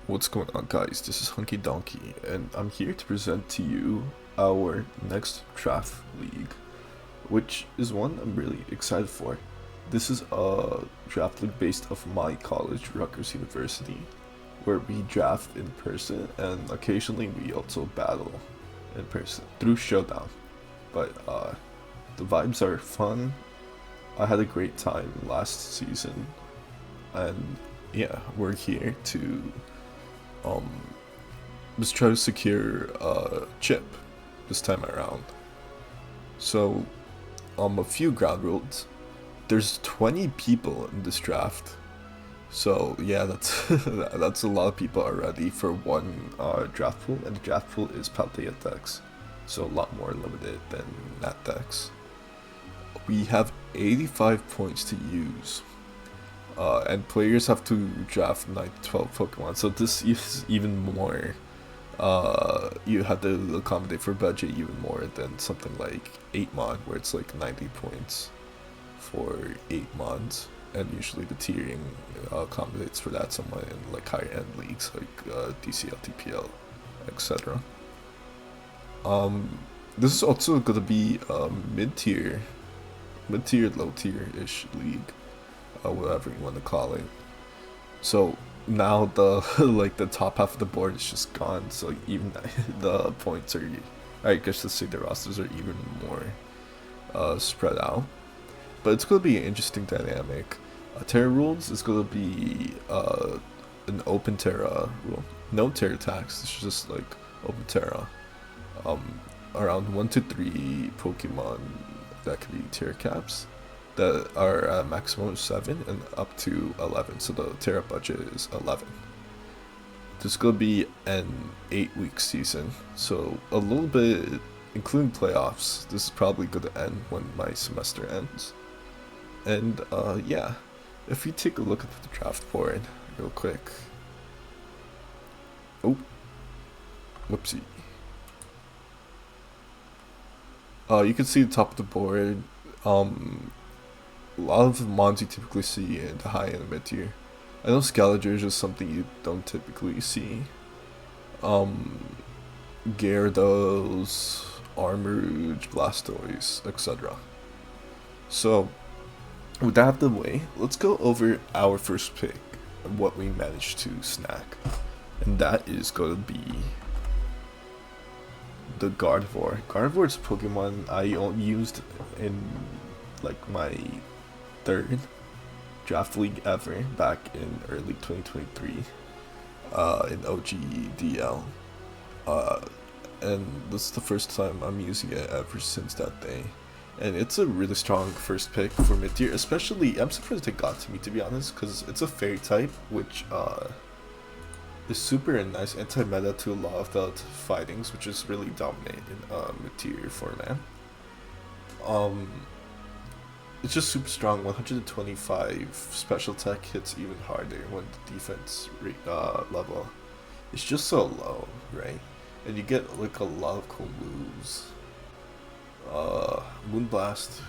What's going on, guys? This is Hunky Donkey, and I'm here to present to you our next draft league, which is one I'm really excited for. This is a draft league based off my college, Rutgers University, where we draft in person and occasionally we also battle in person through Showdown. But the vibes are fun. I had a great time last season, and yeah, we're here to um just try to secure a chip this time around. So, a few ground rules. There's 20 people in this draft. So yeah, that's that's a lot of people already for one draft pool, and the draft pool is Paldea decks, so a lot more limited than Nat decks. We have 85 points to use, and players have to draft 9 to 12 Pokemon. So this is even more. You have to accommodate for budget even more than something like 8 mod, where it's like 90 points for 8 mods, and usually the tiering accommodates for that somewhat in like higher end leagues like DCL, TPL, etc. This is also gonna be a mid-tier, low-tier-ish league, whatever you want to call it. So now the like the top half of the board is just gone, so even the points are, I guess let's say the rosters are even more spread out. But it's gonna be an interesting dynamic. Terra rules is gonna be an open Terra rule, no Terra attacks. It's just like open Terra. Around 1 to 3 Pokemon that can be Terra caps that are at maximum of 7 and up to 11. So the Terra budget is 11. This is gonna be an 8-week season, so a little bit, including playoffs. This is probably gonna end when my semester ends. And yeah, if you take a look at the draft board real quick. Oh, whoopsie. You can see the top of the board. A lot of the mons you typically see in the high and mid tier. I know Scaliger is just something you don't typically see. Gyarados, Armarouge, Blastoise, etc. So, with that out of the way, let's go over our first pick and what we managed to snag. And that is going to be the Gardevoir. Gardevoir is a Pokemon I used in like my third draft league ever back in early 2023 in OGDL. And this is the first time I'm using it ever since that day. And it's a really strong first pick for mid tier, especially I'm surprised it got to me, to be honest, because it's a fairy type, which is super nice anti-meta to a lot of the fightings, which is really dominant in mid tier format. It's just super strong. 125 special tech hits even harder when the defense level is just so low, right? And you get like a lot of cool moves. Moonblast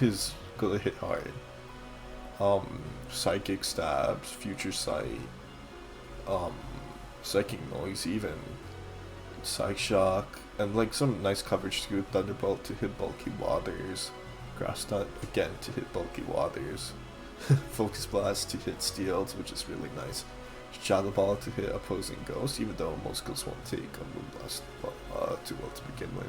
is gonna hit hard. Psychic stabs, future sight, psychic noise, even psych shock, and like some nice coverage too. Thunderbolt to hit bulky waters. Grass Nut again to hit bulky waters. Focus Blast to hit steels, which is really nice. Shadow Ball to hit opposing ghosts, even though most ghosts won't take a Moonblast too well to begin with.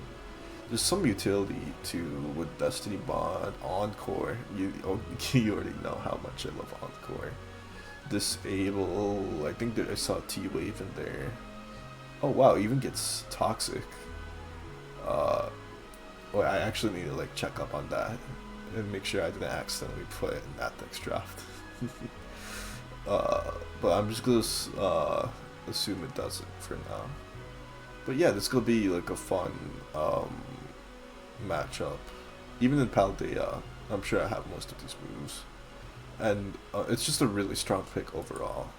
There's some utility to with Destiny Bond, Encore. You already know how much I love Encore. Disable, I think that I saw T-Wave in there. Oh wow, even gets Toxic. Well, I actually need to like check up on that and make sure I didn't accidentally put it in that next draft. But I'm just gonna assume it doesn't for now. But yeah, this gonna be like a fun matchup. Even in Paldea, I'm sure I have most of these moves, and it's just a really strong pick overall,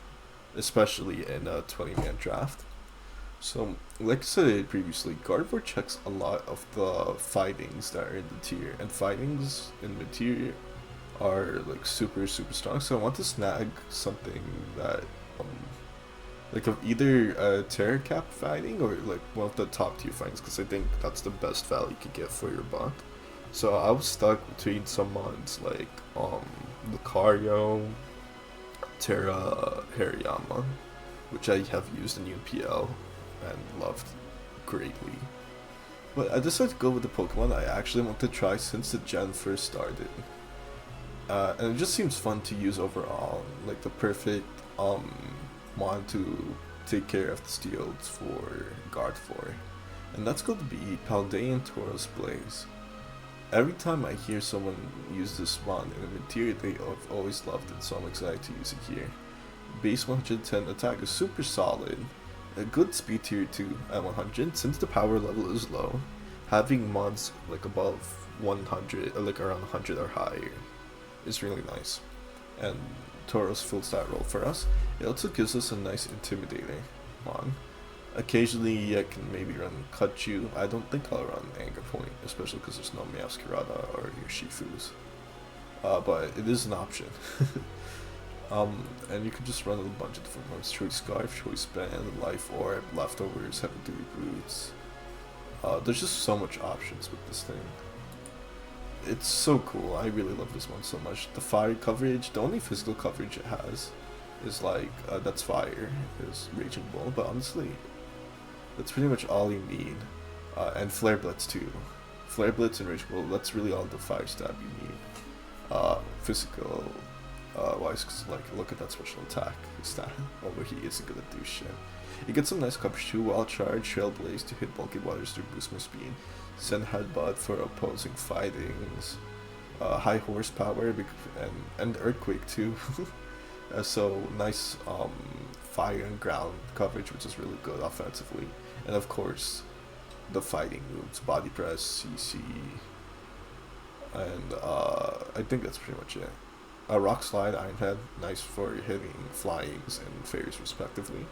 especially in a 20-man draft. So, like I said previously, Gardevoir checks a lot of the fightings that are in the tier, and fightings in mid tier are like super strong. So I want to snag something that like of either Terror Cap fighting or like one of the top tier fightings, because I think that's the best value you could get for your buck. So I was stuck between some mods like Lucario, Terra Hariyama, which I have used in UPL and loved greatly. But I decided to go with the Pokemon I actually want to try since the gen first started. And it just seems fun to use overall, like the perfect mon to take care of the steels for guard for. And that's going to be Paldean Tauros Blaze. Every time I hear someone use this mon in a material, I've always loved it, so I'm excited to use it here. Base 110 attack is super solid, a good speed tier 2 at 100 since the power level is low. Having mons like above 100, like around 100 or higher, is really nice. And Tauros fills that role for us. It also gives us a nice intimidator mon. Occasionally I can maybe run Cut You. I don't think I'll run Anger Point, especially because there's no Meowscarada or Urshifu's. But it is an option. And you can just run a bunch of different ones. Choice Scarf, Choice Band, Life Orb, Leftovers, Heavy Duty Boots. There's just so much options with this thing. It's so cool. I really love this one so much. The fire coverage, the only physical coverage it has is like, that's fire, is Raging Bull, but honestly, that's pretty much all you need. And Flare Blitz too. Flare Blitz and Raging Bull, that's really all the fire stab you need. Physical wise, cause like, look at that special attack stat over he isn't gonna do shit. You get some nice coverage too. Wild Charge, Trailblaze to hit bulky waters to boost my speed. Send Headbutt for opposing fightings. High horsepower and Earthquake too. So nice fire and ground coverage, which is really good offensively. And of course, the fighting moves, Body Press, CC, and I think that's pretty much it. Rock Slide, Iron Head, nice for hitting flyings and fairies respectively.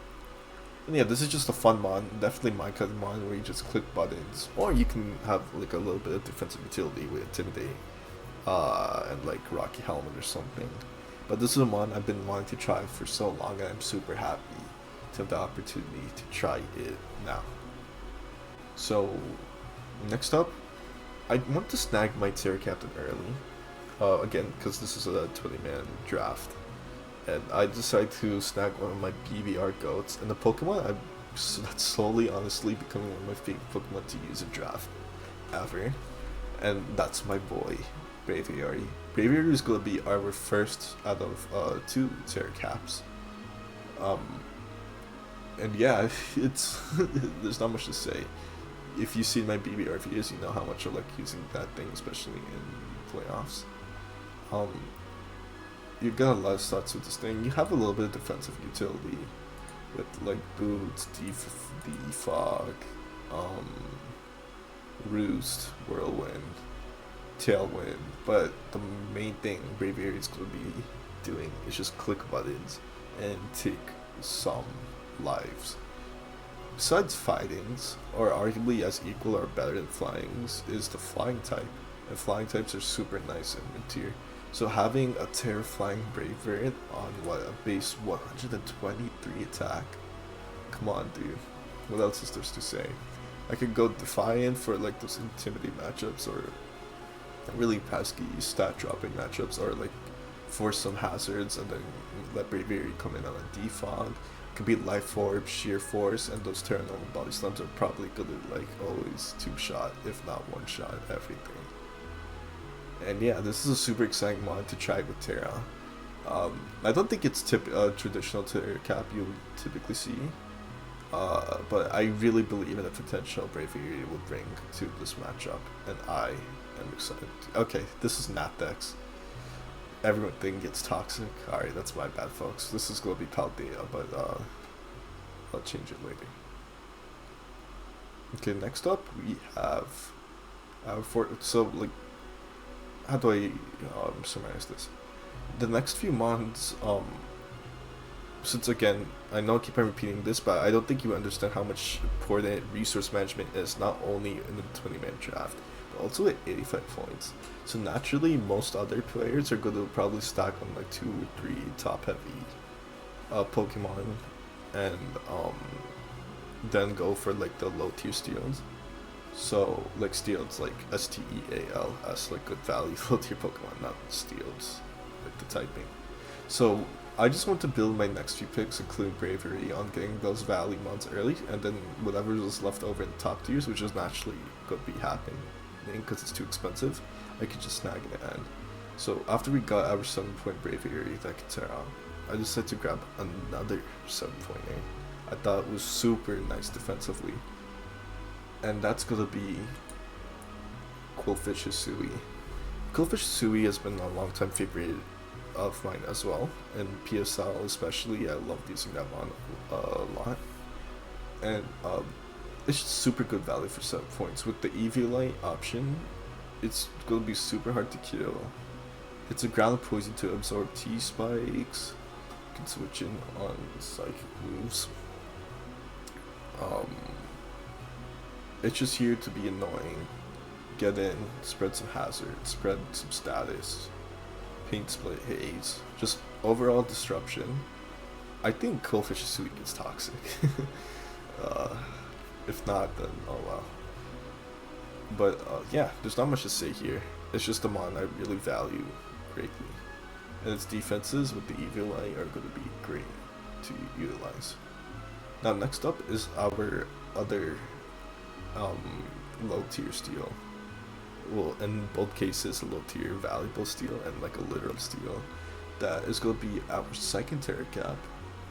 And yeah, this is just a fun mon, definitely Minecraft mon where you just click buttons, or you can have like a little bit of defensive utility with Intimidate, and like Rocky Helmet or something. But this is a mon I've been wanting to try for so long, and I'm super happy to have the opportunity to try it now. So, next up, I want to snag my Terra Captain early, again, because this is a 20-man draft. And I decided to snag one of my PBR goats, and the Pokemon that's slowly, honestly, becoming one of my favorite Pokemon to use in draft ever, and that's my boy, Braviary. Braviary is going to be our first out of 2 Terra Caps. And yeah, it's there's not much to say. If you see my BBR videos, you know how much I like using that thing, especially in playoffs. You got a lot of stats with this thing. You have a little bit of defensive utility with like Boots, Defog, Roost, Whirlwind, Tailwind, but the main thing Braviary is going to be doing is just click buttons and take some lives. Besides fightings, or arguably as equal or better than flyings, is the flying type, and flying types are super nice in mid-tier. So having a Terrifying Brave variant on a base 123 attack, come on dude, what else is there to say? I could go Defiant for like those Intimidate matchups, or really pesky stat dropping matchups, or like force some hazards and then let Braviary come in on a defog. It could be Life Orb, Sheer Force, and those Terra Nova Body Slams are probably gonna like always 2-shot, if not 1-shot everything. And yeah, this is a super exciting mod to try with Terra. I don't think it's traditional Terra Cap you would typically see, but I really believe in the potential Braviary will bring to this matchup, and I am excited. Okay, this is Napdex. Everything gets toxic. Alright, that's my bad, folks. This is going to be Paldea, but I'll change it later. Okay, next up we have so like, how do I summarize this? The next few months, since again, I know I keep on repeating this, but I don't think you understand how much important resource management is, not only in the 20-man draft, but also at 85 points. So naturally, most other players are going to probably stack on like 2 or 3 top-heavy Pokemon and then go for like the low tier steals. So like steals like Steal as like good value low tier Pokemon, not steals like the typing. So I just want to build my next few picks, including Bravery, on getting those Valley mods early, and then whatever is left over in the top tiers, which is naturally going to be happening because it's too expensive, I could just snag in the end. So after we got our 7-point Bravery that could tear out, I decided to grab another 7-pointer. I thought it was super nice defensively, and that's going to be Quillfish Hisui. Quillfish Hisui has been a long time favorite of mine as well, and PSL especially. I love using that one a lot, and it's just super good value for 7 points. With the Eviolite option, it's gonna be super hard to kill. It's a ground poison to absorb T-spikes. You can switch in on psychic moves. It's just here to be annoying. Get in, spread some hazard, spread some status, paint split haze, just overall disruption. I think Quillfish Hisui is toxic. If not, then oh well. But yeah, there's not much to say here. It's just a mon I really value greatly, and its defenses with the Eviolite are going to be great to utilize. Now next up is our other low tier steal. Well, in both cases, a low tier valuable steal and like a literal steal. That is going to be our second Terra Cap.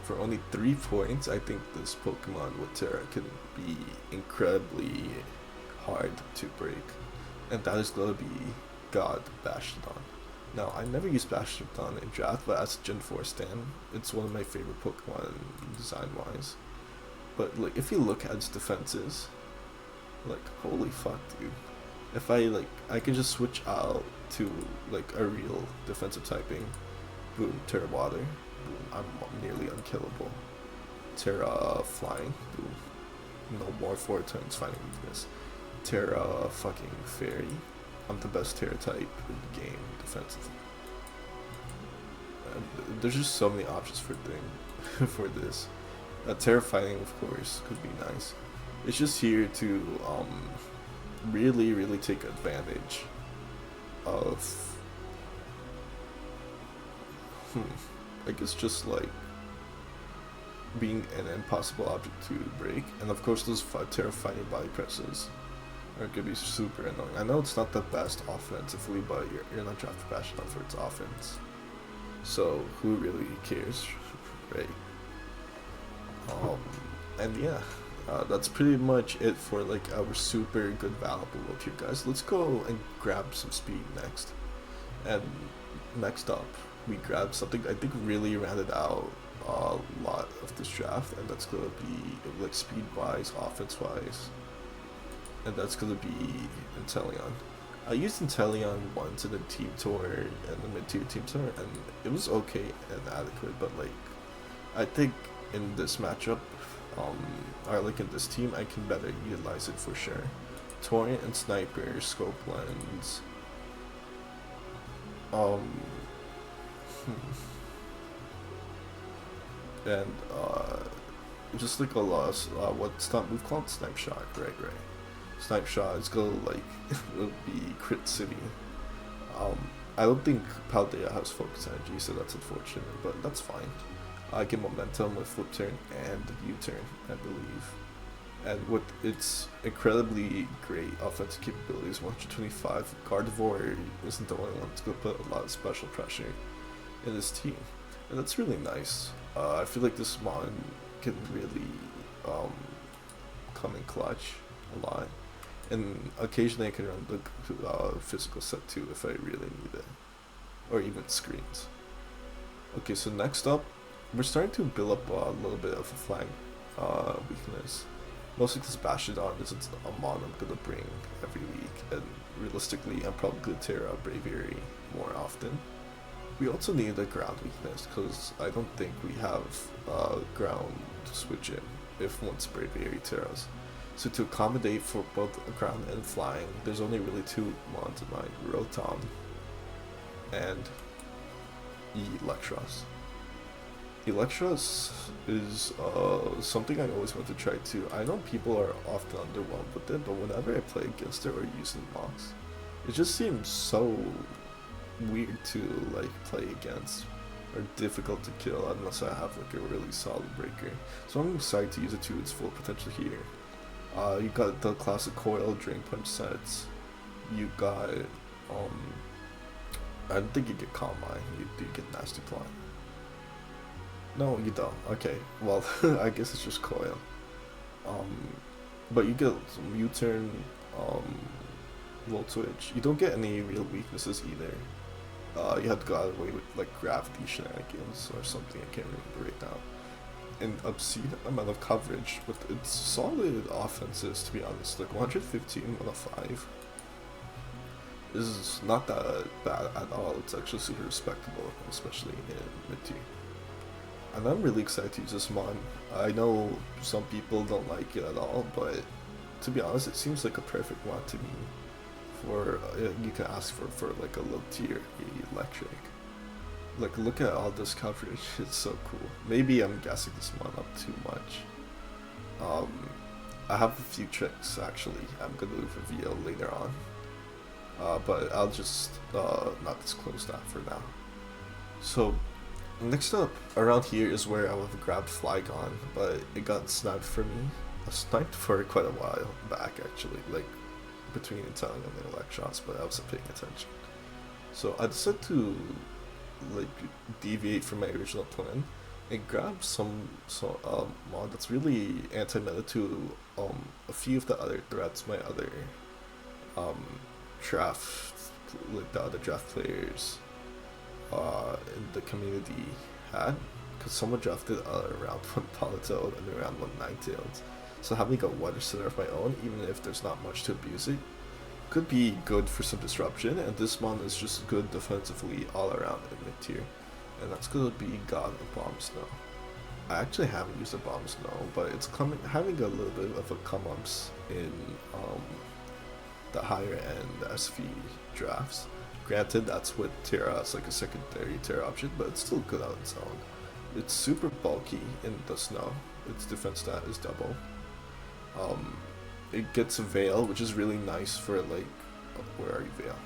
For only 3 points, I think this Pokemon with Terra can be incredibly hard to break. And that is going to be God Bastiodon. Now, I never used Bastiodon in draft, but as a Gen 4 stan, it's one of my favorite Pokemon design-wise. But like, if you look at its defenses, like, holy fuck, dude. If I could just switch out to like a real defensive typing, boom, Terra Water, boom, I'm nearly unkillable. Terra Flying, boom, no more 4 turns finding weakness. Terra fucking Fairy, I'm the best Terra type in the game defensively. And there's just so many options for for this. Terra Fighting, of course, could be nice. It's just here to really take advantage of I guess just like being an impossible object to break, and of course those terrifying body presses are gonna be super annoying. I know it's not the best offensively, but you're not drafting Bastiodon for its offense, so who really cares, right? And yeah, that's pretty much it for like our super good valuable low tier guys. Let's go and grab some speed next. And next up, we grab something I think really rounded out a lot of this draft, and that's gonna be like speed wise, offense wise, and that's gonna be Inteleon. I used Inteleon once in the team tour and the mid-tier team tour, and it was okay and adequate, but like I think in this matchup, or like in this team, I can better utilize it for sure. Torrent and Sniper, Scope Lens, and just like a lot of, what's not move called? Snipe Shot, right. Snipe Shot is gonna like, it'll be Crit City. I don't think Paldea has Focus Energy, so that's unfortunate, but that's fine. I get momentum with Flip Turn and U-Turn, I believe. And with its incredibly great offensive capabilities, 125, Gardevoir isn't the only one that's going to put a lot of special pressure in this team. And that's really nice. I feel like this mon can really come in clutch a lot. And occasionally I can run the physical set too if I really need it. Or even screens. Okay, so next up, we're starting to build up a little bit of a flank weakness. Mostly because Bastiodon isn't a mon I'm gonna bring every week, and realistically I'm probably gonna tear out Braviary more often. We also need a ground weakness because I don't think we have ground to switch in if once Braviary tears. So to accommodate for both ground and flying, there's only really 2 mons in mind, Rotom and Electros. Electros is something I always want to try too. I know people are often underwhelmed with it, but whenever I play against it or use the mocks, it just seems so weird to like play against or difficult to kill unless I have like a really solid breaker. So I'm excited to use it to its full potential here. You got the classic coil drain punch sets. You got I don't think you get Calm Eye. You do get Nasty Plot. No, you don't. Okay, well, I guess it's just coil. But you get some U-turn, Volt Switch. You don't get any real weaknesses either. You have to go out of the way with like gravity shenanigans or something, I can't remember right now. An obscene amount of coverage with its solid offenses, to be honest. Like 115, 105 is not that bad at all. It's actually super respectable, especially in mid-tier. And I'm really excited to use this mod. I know some people don't like it at all, but to be honest, it seems like a perfect mod to me. For you can ask for like a low tier electric. Like look at all this coverage, it's so cool. Maybe I'm gassing this mod up too much. I have a few tricks actually. I'm gonna reveal later on. But I'll just not disclose that for now. So next up, around here is where I would have grabbed Flygon, but it got sniped for me. I sniped for quite a while back actually, like between Italian and Electros, but I wasn't paying attention. So I decided to like deviate from my original plan and grab some mod that's really anti-meta to a few of the other threats my other draft, like the other draft players in the community had, because someone drafted around 1 Politoed and around 1 Ninetales. So having a water center of my own, even if there's not much to abuse it, could be good for some disruption, and this mon is just good defensively all around in mid tier. And that's gonna be God of Bomb Snow. I actually haven't used a Bomb Snow, but it's having a little bit of a come-ups in the higher end SV drafts. Granted, that's with Terra as like a secondary Terra option, but it's still good on its own. It's super bulky in the snow. Its defense stat is double. It gets a Veil, which is really nice for like, where are you, Veil?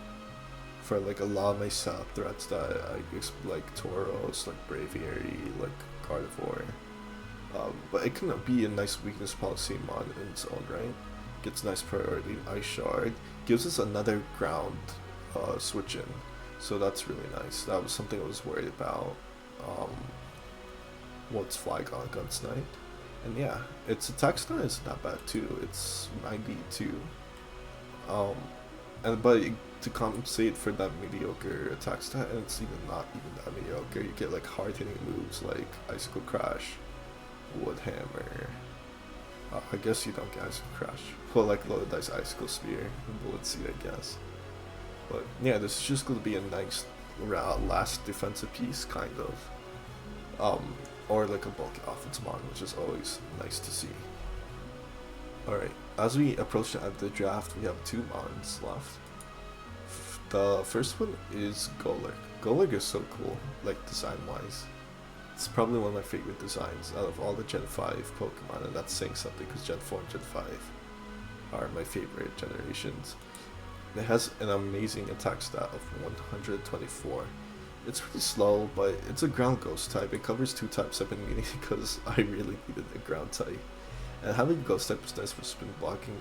For like a lot of my setup threats that I use, like Tauros, like Braviary, like Carnivore. But it can be a nice weakness policy mod in its own right. Gets nice priority, Ice Shard, gives us another ground switch in, so that's really nice. That was something I was worried about. What's Flygon gun sniped? And yeah, its attack stat is not bad too. It's 92. But to compensate for that mediocre attack stat, and it's even not even that mediocre, you get like hard hitting moves like Icicle Crash, Wood Hammer. I guess you don't get Icicle Crash. Well, like loaded dice Icicle Spear and Bullet Seed, I guess. But yeah, this is just going to be a nice last defensive piece, kind of. Or like a bulky offense mod, which is always nice to see. Alright, as we approach the end of the draft, we have 2 mods left. The first one is Golurk. Golurk is so cool, like design-wise. It's probably one of my favorite designs out of all the Gen 5 Pokemon, and that's saying something because Gen 4 and Gen 5 are my favorite generations. It has an amazing attack stat of 124. It's pretty slow, but it's a ground ghost type. It covers 2 types I've been needing because I really needed a ground type. And having a ghost type is nice for spin blocking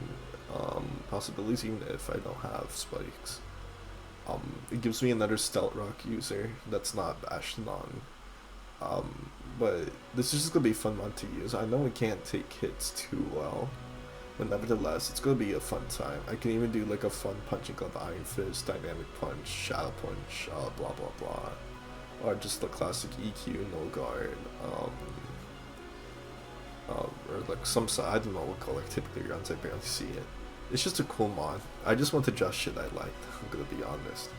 possibilities, even if I don't have spikes. It gives me another Stealth Rock user that's not Ashton. But this is just gonna be a fun mod to use. I know it can't take hits too well, but nevertheless, it's gonna be a fun time. I can even do like a fun punching club, Iron Fist, Dynamic Punch, Shadow Punch, blah blah blah, or just the classic EQ, No Guard, or like some side. I don't know what color typically runs. I barely see it. It's just a cool mod. I just want to draft shit I liked. I'm gonna be honest.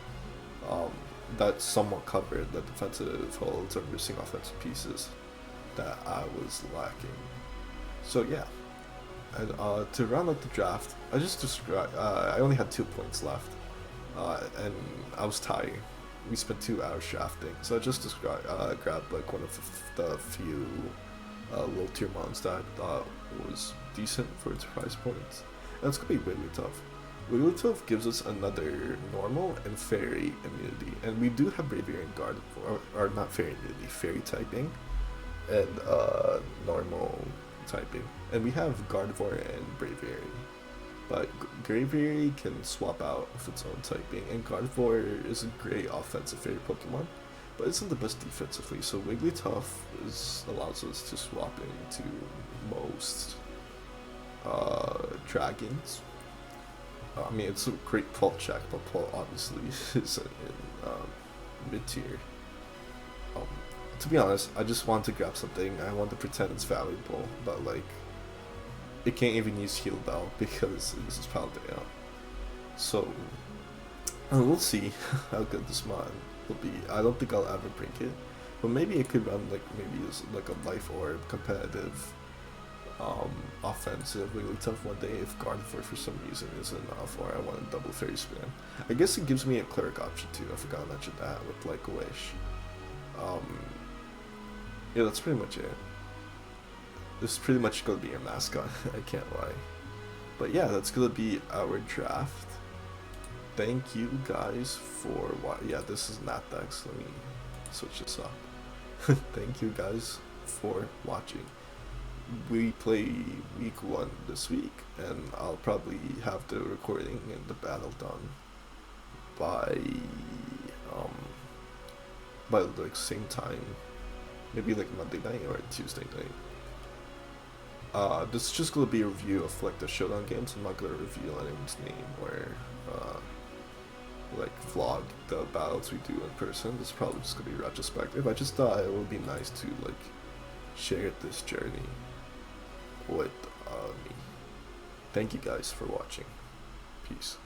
That somewhat covered the defensive holds or missing offensive pieces that I was lacking. So yeah. And to round out the draft, I just described. I only had 2 points left, and I was tired. we spent 2 hours drafting. So I just grabbed like one of the few low tier mons that I thought was decent for its price point. And it's gonna be Wigglytuff. Wigglytuff gives us another normal and fairy immunity, and we do have Braviary and Gardevoir, or not fairy immunity, fairy typing, and normal typing, and we have Gardevoir and Braviary. But Braviary can swap out with its own typing, and Gardevoir is a great offensive fairy Pokemon, but isn't the best defensively. So Wigglytuff allows us to swap into most dragons. I mean, it's a great Pult check, but Pult obviously is in mid tier. To be honest, I just want to grab something. I want to pretend it's valuable, but like, it can't even use Heal Bell because this is Paldea. So, we'll see how good this mod will be. I don't think I'll ever break it, but maybe it could run like maybe as like a Life Orb competitive offensive Wigglytuff one day if Gardevoir for some reason isn't enough, or I want a double Fairy Spin. I guess it gives me a Cleric option too. I forgot to mention that with like a Wish. Yeah, that's pretty much it. This is pretty much gonna be your mascot. I can't lie. But yeah, that's gonna be our draft. Thank you guys for yeah, this is Natdex. Let me switch this up. Thank you guys for watching. We play week 1 this week, and I'll probably have the recording and the battle done by like same time, maybe like Monday night or Tuesday night. This is just gonna be a review of like the showdown games. I'm not gonna reveal anyone's name or like vlog the battles we do in person. This is probably just gonna be retrospective. I just thought it would be nice to like share this journey with me. Thank you guys for watching. Peace.